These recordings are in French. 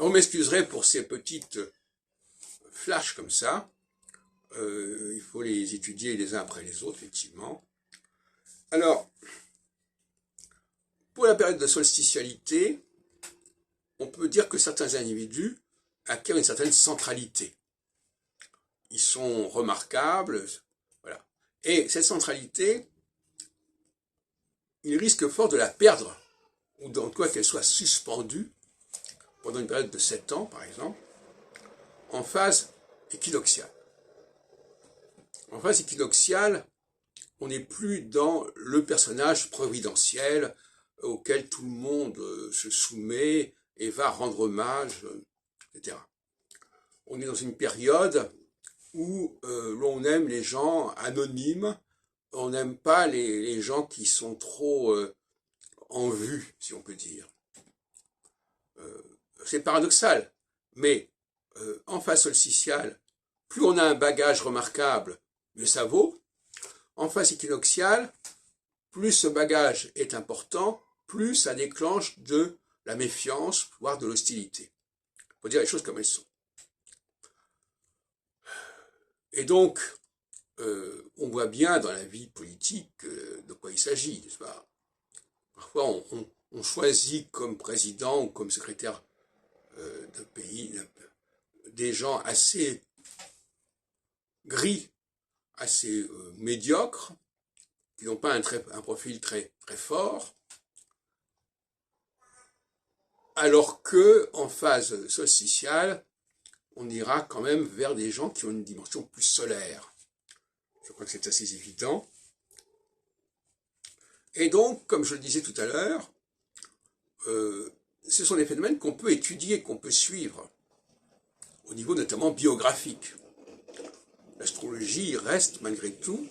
On m'excuserait pour ces petites flashs comme ça. Il faut les étudier les uns après les autres, effectivement. Alors, pour la période de solsticialité, on peut dire que certains individus acquièrent une certaine centralité. Ils sont remarquables, voilà. Et cette centralité, ils risquent fort de la perdre, ou dans quoi qu'elle soit suspendue, pendant une période de 7 ans, par exemple, en phase équinoxiale. En phase équinoxiale, on n'est plus dans le personnage providentiel auquel tout le monde se soumet et va rendre hommage, etc. On est dans une période où l'on aime les gens anonymes, on n'aime pas les gens qui sont trop en vue, si on peut dire. C'est paradoxal, mais en phase solsticiale, plus on a un bagage remarquable, mieux ça vaut. En phase équinoxiale, plus ce bagage est important, plus ça déclenche de la méfiance, voire de l'hostilité. Il faut dire les choses comme elles sont. Et donc, on voit bien dans la vie politique de quoi il s'agit, n'est-ce pas? Parfois, on choisit comme président ou comme secrétaire de pays des gens assez gris, assez médiocres, qui n'ont pas un profil très fort, alors que en phase solsticiale, on ira quand même vers des gens qui ont une dimension plus solaire. Je crois que c'est assez évident. Et donc, comme je le disais tout à l'heure, ce sont des phénomènes qu'on peut étudier, qu'on peut suivre, au niveau notamment biographique. L'astrologie reste malgré tout,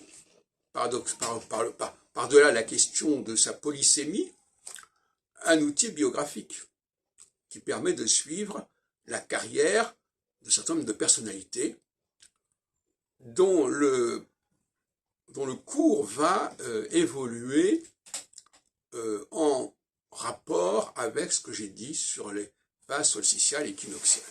par-delà la question de sa polysémie, un outil biographique qui permet de suivre la carrière d'un certain nombre de personnalités dont le cours va évoluer en rapport avec ce que j'ai dit sur les phases solsticiales et équinoxiales.